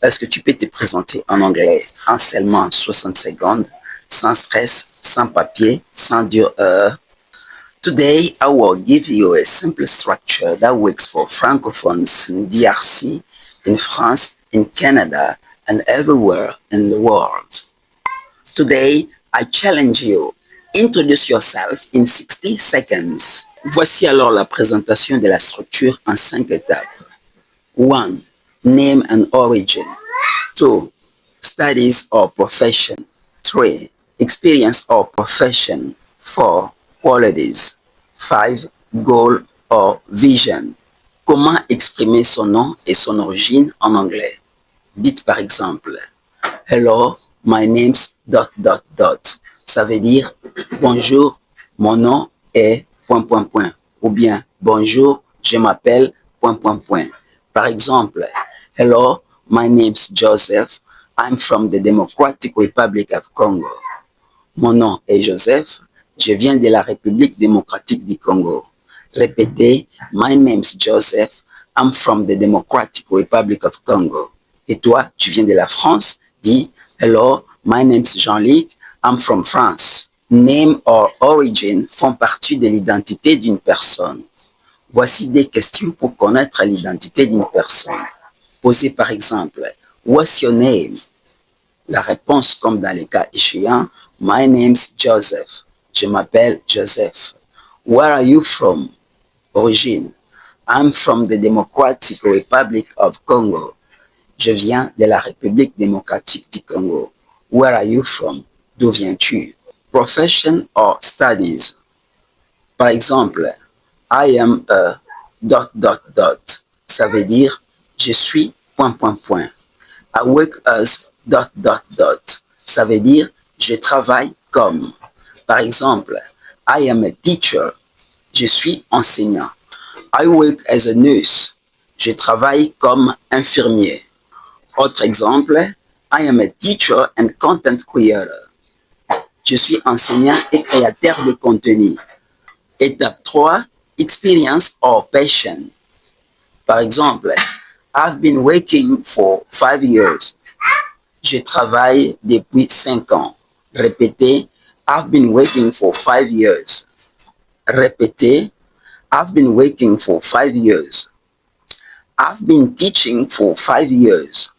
Est-ce que tu peux te présenter en anglais en seulement 60 secondes, sans stress, sans papier, sans dire Today, I will give you a simple structure that works for francophones in DRC, in France, in Canada, and everywhere in the world. Today, I challenge you. Introduce yourself in 60 seconds. Voici alors la présentation de la structure en 5 étapes. 1. Name and origin. 2. Studies or profession. 3. Experience or profession. 4. Qualities. 5. Goal or vision. Comment exprimer son nom et son origine en anglais? Dites par exemple, Hello, my name's ... Ça veut dire bonjour, mon nom est ... Ou bien bonjour, je m'appelle ... Par exemple, Hello, my name's Joseph. I'm from the Democratic Republic of Congo. Mon nom est Joseph. Je viens de la République démocratique du Congo. Répétez, my name's Joseph. I'm from the Democratic Republic of Congo. Et toi, tu viens de la France? Dis, hello, my name's Jean-Luc. I'm from France. Name or origin font partie de l'identité d'une personne. Voici des questions pour connaître l'identité d'une personne. Posez par exemple, what's your name? La réponse, comme dans les cas échéants, my name's Joseph. Je m'appelle Joseph. Where are you from? Origine. I'm from the Democratic Republic of Congo. Je viens de la République démocratique du Congo. Where are you from? D'où viens-tu? Profession or studies. Par exemple, I am a ... Ça veut dire je suis ... I work as ... Ça veut dire je travaille comme. Par exemple, I am a teacher. Je suis enseignant. I work as a nurse. Je travaille comme infirmier. Autre exemple, I am a teacher and content creator. Je suis enseignant et créateur de contenu. Étape 3, experience or passion. Par exemple, I've been working for 5 years. Je travaille depuis 5 ans. Répétez, I've been working for 5 years. Répétez, I've been working for 5 years. I've been teaching for 5 years.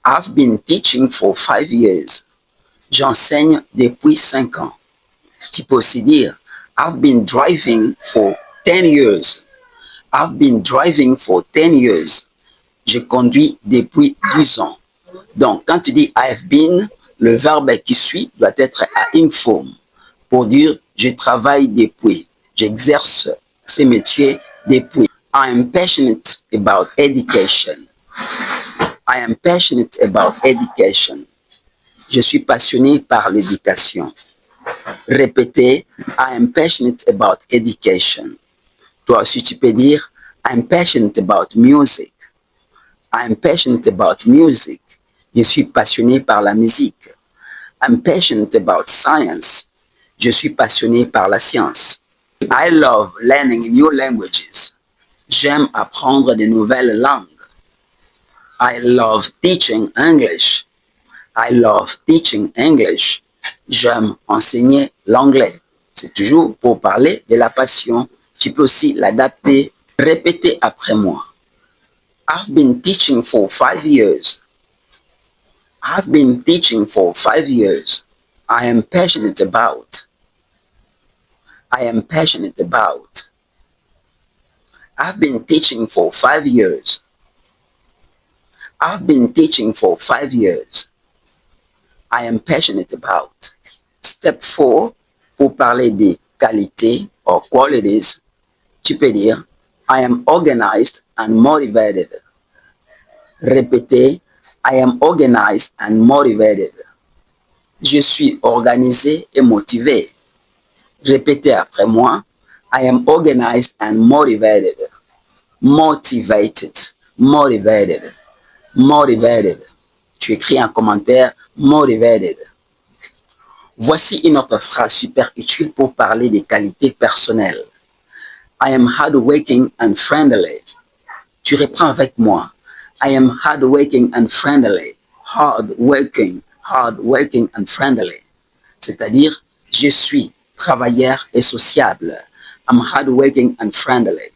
I've been teaching for 5 years. J'enseigne depuis 5 ans. Tu peux aussi dire, I've been driving for 10 years. I've been driving for 10 years. Je conduis depuis 10 ans. Donc, quand tu dis I've been, le verbe qui suit doit être à informe pour dire je travaille depuis, j'exerce ce métier depuis. I am passionate about education. I am passionate about education. Je suis passionné par l'éducation. Répétez, I am passionate about education. Toi aussi, tu peux dire, I'm passionate about music. I'm passionate about music. Je suis passionné par la musique. I'm passionate about science. Je suis passionné par la science. I love learning new languages. J'aime apprendre de nouvelles langues. I love teaching English. I love teaching English. J'aime enseigner l'anglais. C'est toujours pour parler de la passion. Tu peux aussi l'adapter. Répétez après moi. I've been teaching for 5 years. I've been teaching for 5 years. I am passionate about. I am passionate about. I've been teaching for 5 years. I've been teaching for 5 years. I am passionate about. Step 4, pour parler des qualités or qualities, tu peux dire I am organized and motivated. Répétez, I am organized and motivated. Je suis organisé et motivé. Répétez après moi, I am organized and motivated. Motivated, motivated, motivated. Tu écris en commentaire motivated. Voici une autre phrase super utile pour parler des qualités personnelles. I am hardworking and friendly. Tu reprends avec moi. I am hardworking and friendly. Hardworking and friendly. C'est-à-dire, je suis travailleur et sociable. I'm hardworking and friendly.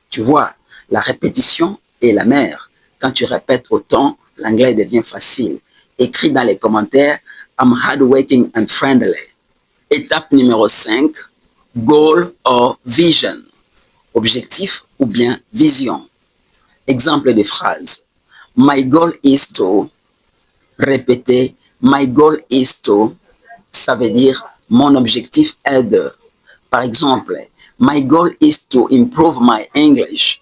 Tu vois, la répétition est la mère. Quand tu répètes autant, l'anglais devient facile. Écris dans les commentaires, I'm hardworking and friendly. Étape numéro 5, goal or vision. Objectif ou bien vision. Exemple de phrase. My goal is to. Répéter, my goal is to. Ça veut dire, mon objectif est de. Par exemple, my goal is to improve my English.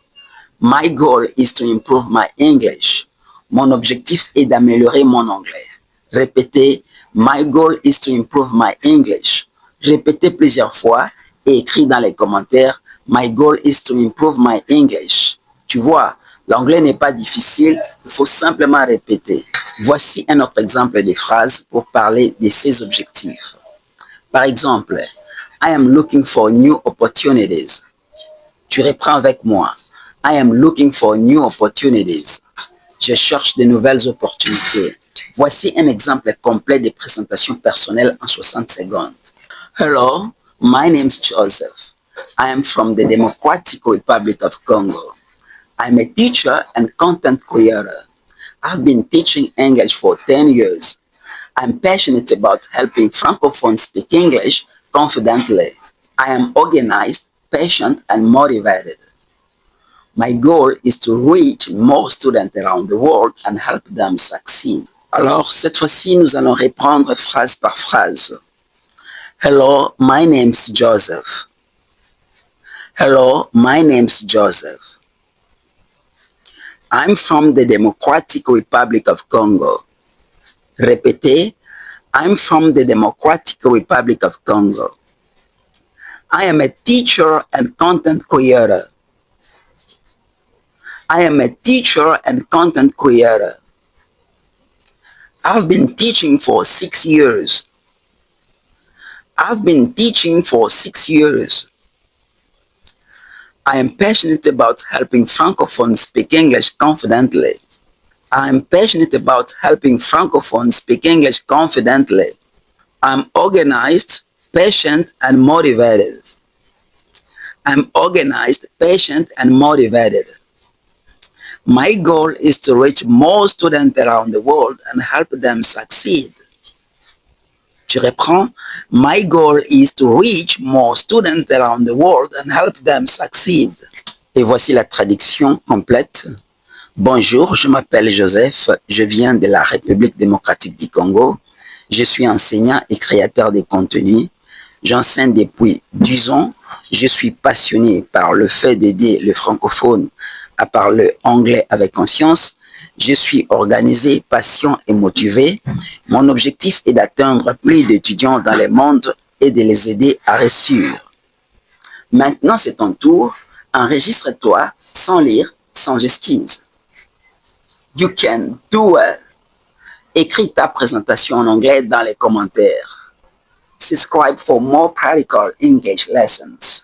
My goal is to improve my English. Mon objectif est d'améliorer mon anglais. Répétez, my goal is to improve my English. Répétez plusieurs fois et écris dans les commentaires, my goal is to improve my English. Tu vois, l'anglais n'est pas difficile, il faut simplement répéter. Voici un autre exemple de phrase pour parler de ces objectifs. Par exemple, I am looking for new opportunities. Tu reprends avec moi. I am looking for new opportunities. Je cherche de nouvelles opportunités. Voici un exemple complet de présentation personnelle en 60 secondes. Hello, my name is Joseph. I am from the Democratic Republic of Congo. I'm a teacher and content creator. I've been teaching English for 10 years. I'm passionate about helping Francophones speak English confidently. I am organized, patient, and motivated. My goal is to reach more students around the world and help them succeed. Alors, cette fois-ci, nous allons reprendre phrase par phrase. Hello, my name's Joseph. Hello, my name's Joseph. I'm from the Democratic Republic of Congo. Répétez, I'm from the Democratic Republic of Congo. I am a teacher and content creator. I am a teacher and content creator. I've been teaching for 6 years. I've been teaching for 6 years. I am passionate about helping Francophones speak English confidently. I am passionate about helping Francophones speak English confidently. I'm organized, patient, and motivated. I'm organized, patient, and motivated. My goal is to reach more students around the world and help them succeed. Tu reprends. My goal is to reach more students around the world and help them succeed. Et voici la traduction complète. Bonjour, je m'appelle Joseph, je viens de la République démocratique du Congo. Je suis enseignant et créateur de contenus. J'enseigne depuis 10 ans. Je suis passionné par le fait d'aider les francophones à parler anglais avec conscience. Je suis organisé, patient et motivé. Mon objectif est d'atteindre plus d'étudiants dans le monde et de les aider à réussir. Maintenant, c'est ton tour. Enregistre-toi sans lire, sans esquisse. You can do it. Écris ta présentation en anglais dans les commentaires. Subscribe for more practical English lessons.